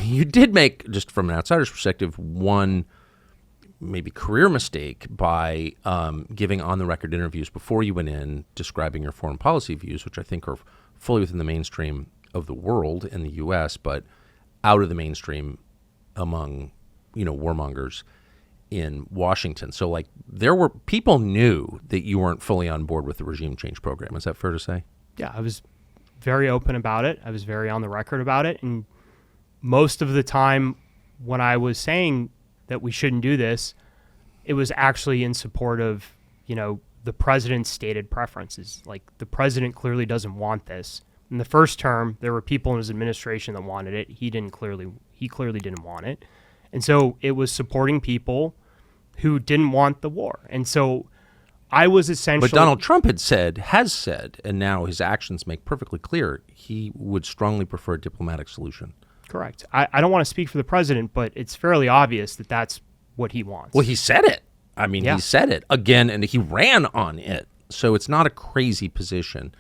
you did make, just from an outsider's perspective, one maybe career mistake by giving on-the-record interviews before you went in, describing your foreign policy views, which I think are fully within the mainstream of the world in the U.S., but out of the mainstream among, warmongers in Washington. So, like, people knew that you weren't fully on board with the regime change program. Is that fair to say? Yeah, I was very open about it. I was very on the record about it. And most of the time when I was saying that we shouldn't do this, it was actually in support of, the president's stated preferences. Like, the president clearly doesn't want this. In the first term, there were people in his administration that wanted it. He clearly didn't want it. And so it was supporting people who didn't want the war. And so I was essentially... But Donald Trump has said, and now his actions make perfectly clear, he would strongly prefer a diplomatic solution. Correct. I don't want to speak for the president, but it's fairly obvious that that's what he wants. Well, he said it. I mean, He said it again, and he ran on it. So it's not a crazy position.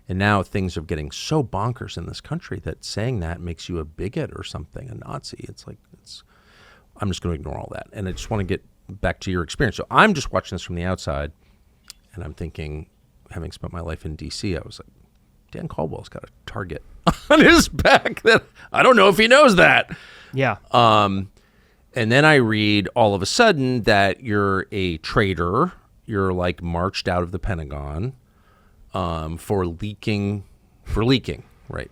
And now things are getting so bonkers in this country that saying that makes you a bigot or something, a Nazi. I'm just going to ignore all that. And I just want to get back to your experience. So I'm just watching this from the outside, and I'm thinking, having spent my life in D.C., I was like, Dan Caldwell's got a target on his back that I don't know if he knows that. Yeah. And then I read all of a sudden that you're a traitor. You're like marched out of the Pentagon for leaking, right?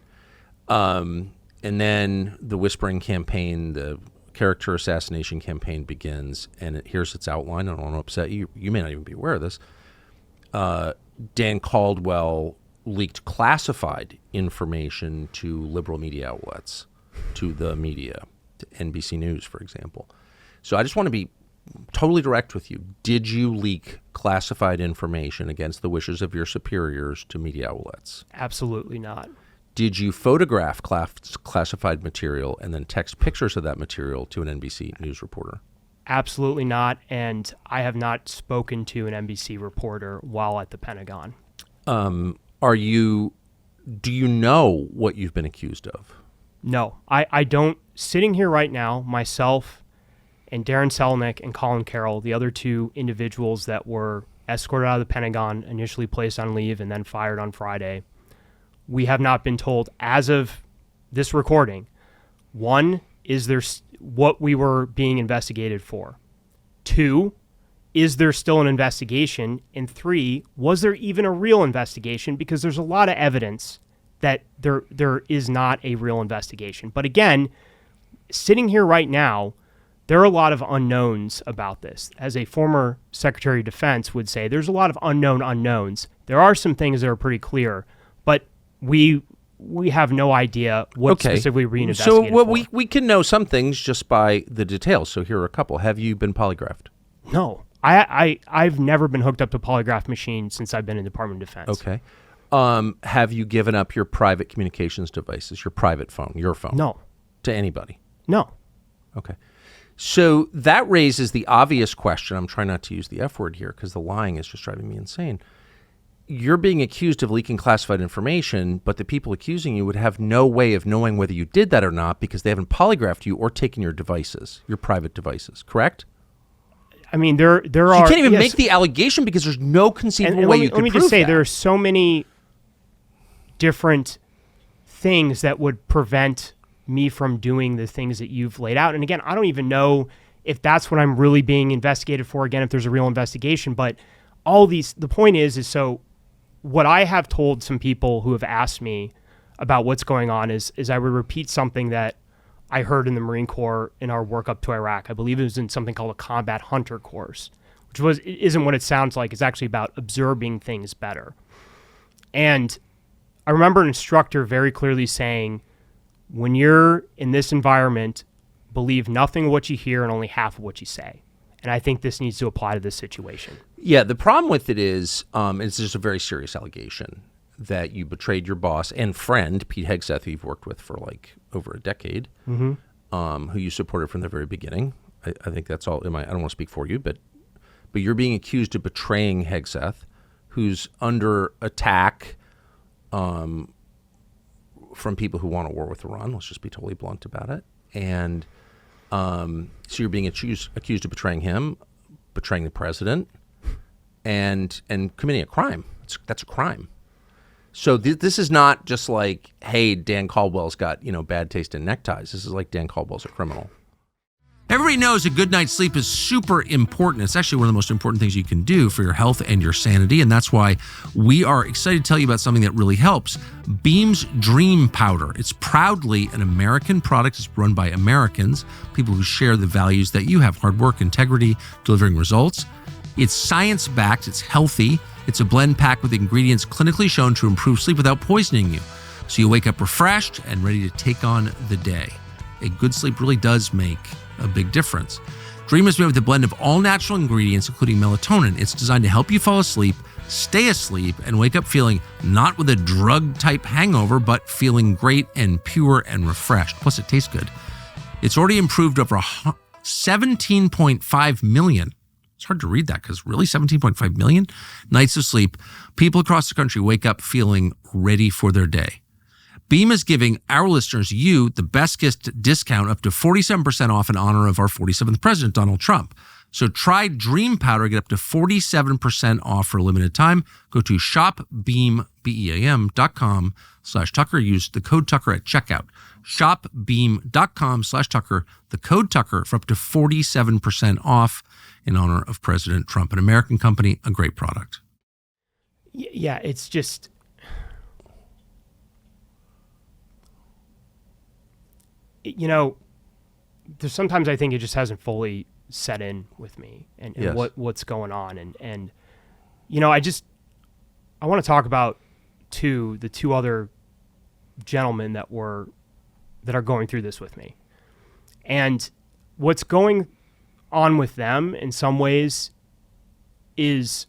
And then the whispering campaign, the character assassination campaign begins, and here's its outline. I don't want to upset you. You may not even be aware of this. Dan Caldwell leaked classified information to liberal media outlets, to the media, to NBC News, for example. So I just want to be totally direct with you. Did you leak classified information against the wishes of your superiors to media outlets? Absolutely not. Did you photograph classified material and then text pictures of that material to an NBC News reporter? Absolutely not, and I have not spoken to an NBC reporter while at the Pentagon. Do you know what you've been accused of? No, I don't. Sitting here right now, myself and Darren Selnick and Colin Carroll, the other two individuals that were escorted out of the Pentagon, initially placed on leave and then fired on Friday, we have not been told as of this recording, one, is there what we were being investigated for? Two, is there still an investigation? And three, was there even a real investigation? Because there's a lot of evidence that there is not a real investigation. But again, sitting here right now, there are a lot of unknowns about this. As a former Secretary of Defense would say, there's a lot of unknown unknowns. There are some things that are pretty clear, but we have no idea what specifically we're being investigated for. So we can know some things just by the details. So here are a couple. Have you been polygraphed? No. I've never been hooked up to a polygraph machine since I've been in the Department of Defense. Okay. Have you given up your private communications devices, your private phone, your phone? No. To anybody? No. Okay. So that raises the obvious question. I'm trying not to use the F word here because the lying is just driving me insane. You're being accused of leaking classified information, but the people accusing you would have no way of knowing whether you did that or not because they haven't polygraphed you or taken your devices, your private devices, correct? I mean, there are... You can't even make the allegation because there's no conceivable way you could prove that. Let me just say, there are so many different things that would prevent me from doing the things that you've laid out. And again, I don't even know if that's what I'm really being investigated for, again, if there's a real investigation. But all these... The point is so what I have told some people who have asked me about what's going on is I would repeat something that I heard in the Marine Corps in our work up to Iraq. I believe it was in something called a combat hunter course, which isn't what it sounds like. It's actually about observing things better. And I remember an instructor very clearly saying, when you're in this environment, believe nothing of what you hear and only half of what you say. And I think this needs to apply to this situation. Yeah, the problem with it is it's just a very serious allegation that you betrayed your boss and friend, Pete Hegseth, who you've worked with for like over a decade, who you supported from the very beginning. I think that's all. I don't want to speak for you, but you're being accused of betraying Hegseth, who's under attack from people who want a war with Iran. Let's just be totally blunt about it. And so you're being accused of betraying him, betraying the president, and committing a crime. That's a crime. So this is not just like, hey, Dan Caldwell's got, bad taste in neckties. This is like Dan Caldwell's a criminal. Everybody knows a good night's sleep is super important. It's actually one of the most important things you can do for your health and your sanity. And that's why we are excited to tell you about something that really helps. Beam's Dream Powder. It's proudly an American product. It's run by Americans, people who share the values that you have: hard work, integrity, delivering results. It's science-backed. It's healthy. It's a blend packed with ingredients clinically shown to improve sleep without poisoning you. So you wake up refreshed and ready to take on the day. A good sleep really does make a big difference. Dream is made with a blend of all natural ingredients, including melatonin. It's designed to help you fall asleep, stay asleep, and wake up feeling not with a drug-type hangover, but feeling great and pure and refreshed. Plus, it tastes good. It's already improved over 17.5 million. It's hard to read that because really 17.5 million nights of sleep. People across the country wake up feeling ready for their day. Beam is giving our listeners, you, the best discount up to 47% off in honor of our 47th president, Donald Trump. So try Dream Powder, get up to 47% off for a limited time. Go to shopbeam.com/Tucker. Use the code Tucker at checkout. Shopbeam.com/Tucker, the code Tucker for up to 47% off in honor of President Trump. An American company, a great product. Yeah, it's just... there's sometimes I think it just hasn't fully set in with me and yes. what's going on. And I want to talk about the two other gentlemen that are going through this with me. And what's going on with them in some ways is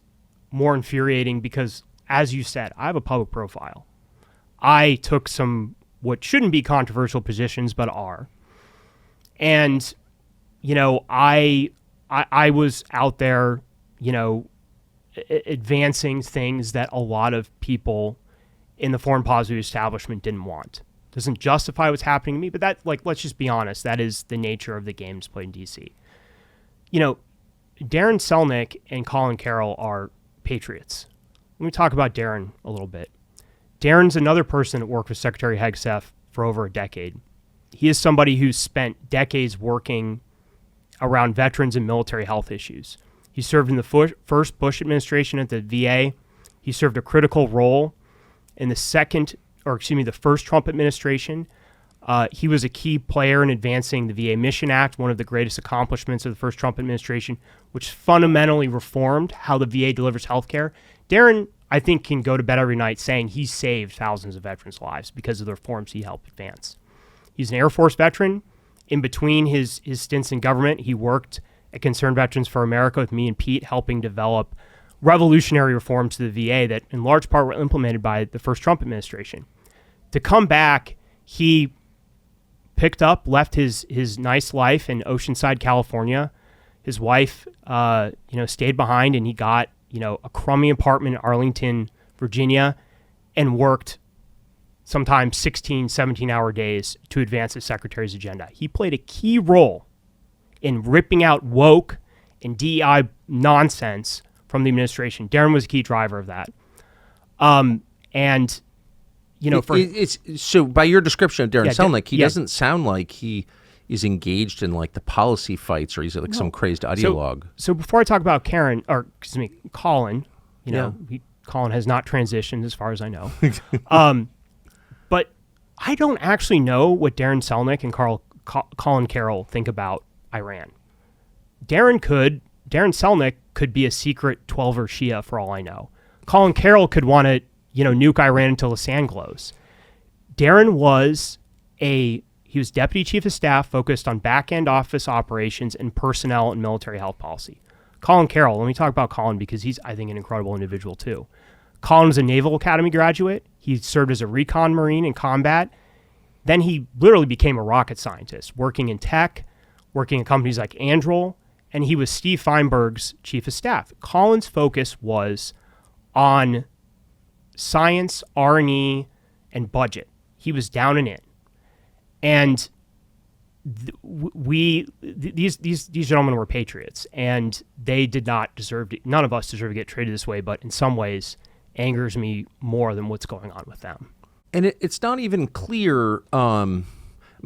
more infuriating because, as you said, I have a public profile. I took some what shouldn't be controversial positions, but are. And, I was out there, advancing things that a lot of people in the foreign policy establishment didn't want. Doesn't justify what's happening to me, but let's just be honest, that is the nature of the games played in D.C. Darren Selnick and Colin Carroll are patriots. Let me talk about Darren a little bit. Darren's another person that worked with Secretary Hegseth for over a decade. He is somebody who's spent decades working around veterans and military health issues. He served in the first Bush administration at the VA. He served a critical role in the first Trump administration. He was a key player in advancing the VA Mission Act, one of the greatest accomplishments of the first Trump administration, which fundamentally reformed how the VA delivers health care. Darren, I think, can go to bed every night saying he saved thousands of veterans' lives because of the reforms he helped advance. He's an Air Force veteran. In between his stints in government, he worked at Concerned Veterans for America with me and Pete, helping develop revolutionary reforms to the VA that in large part were implemented by the first Trump administration. To come back, he left his nice life in Oceanside, California. His wife, stayed behind, and he got a crummy apartment in Arlington, Virginia, and worked sometimes 16, 17-hour days to advance the secretary's agenda. He played a key role in ripping out woke and DEI nonsense from the administration. Darren was a key driver of that. So by your description of Darren Selnick, he doesn't sound like he is engaged in like the policy fights, or he's like some crazy ideologue. So before I talk about Colin, Colin has not transitioned as far as I know. But I don't actually know what Darren Selnick and Colin Carroll think about Iran. Darren Selnick could be a secret 12er Shia for all I know. Colin Carroll could want to, nuke Iran until the sand glows. Darren was he was deputy chief of staff focused on back-end office operations and personnel and military health policy. Colin Carroll, let me talk about Colin because he's, I think, an incredible individual too. Colin was a Naval Academy graduate. He served as a recon Marine in combat. Then he literally became a rocket scientist, working in tech, working in companies like Anduril, and he was Steve Feinberg's chief of staff. Colin's focus was on science, R&E, and budget. he was down and in. And these gentlemen were patriots, and they did not deserve to, none of us deserve to get treated this way, but in some ways angers me more than what's going on with them. And it's not even clear. I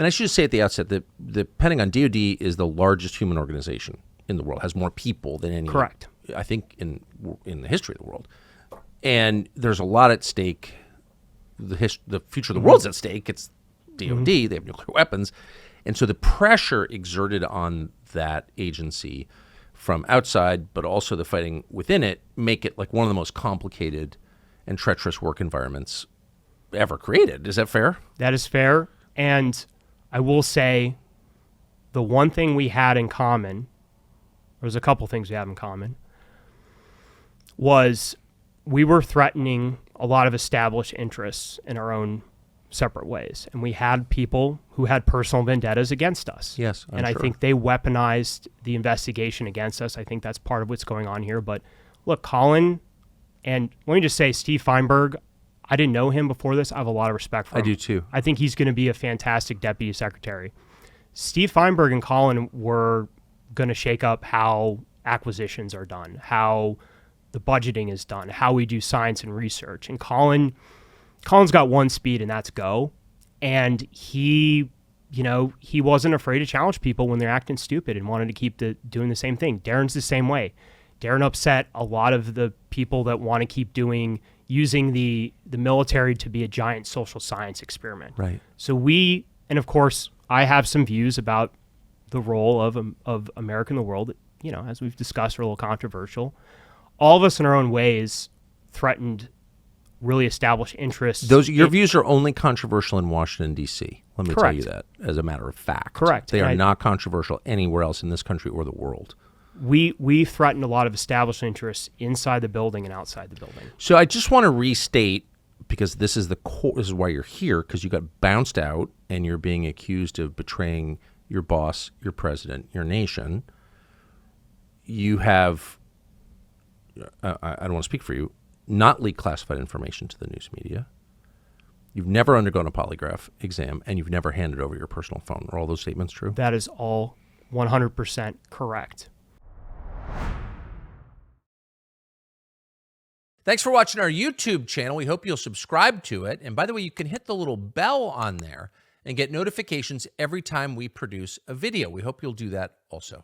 should just say at the outset that the Pentagon, DoD, is the largest human organization in the world, has more people than any. Correct. I think in the history of the world. And there's a lot at stake. The future of the world's at stake. It's DoD. They have nuclear weapons. And so the pressure exerted on that agency from outside, but also the fighting within it, make it like one of the most complicated and treacherous work environments ever created. Is that fair? That is fair. And I will say the one thing we had in common, there was a couple things we have in common, was we were threatening a lot of established interests in our own separate ways. And we had people who had personal vendettas against us. Yes, I think they weaponized the investigation against us. I think that's part of what's going on here. But look, Colin, and let me just say, Steve Feinberg, I didn't know him before this. I have a lot of respect for him. I do too. I think he's going to be a fantastic deputy secretary. Steve Feinberg and Colin were going to shake up how acquisitions are done, how the budgeting is done, how we do science and research. And Colin's got one speed, and that's go. And he wasn't afraid to challenge people when they're acting stupid and wanted to keep doing the same thing. Darren's the same way. Darren upset a lot of the people that want to keep using the military to be a giant social science experiment. Right. So and of course, I have some views about the role of America in the world that, as we've discussed, are a little controversial. All of us in our own ways threatened really established interests. Your views are only controversial in Washington, D.C. Let me Correct. tell you that as a matter of fact. Correct. They are not controversial anywhere else in this country or the world. We threatened a lot of established interests inside the building and outside the building. So I just want to restate, because this is this is why you're here, because you got bounced out and you're being accused of betraying your boss, your president, your nation. You have, I don't want to speak for you, not leaked classified information to the news media. You've never undergone a polygraph exam, and you've never handed over your personal phone. Are all those statements true? That is all 100% correct. Thanks for watching our YouTube channel. We hope you'll subscribe to it. And by the way, you can hit the little bell on there and get notifications every time we produce a video. We hope you'll do that also.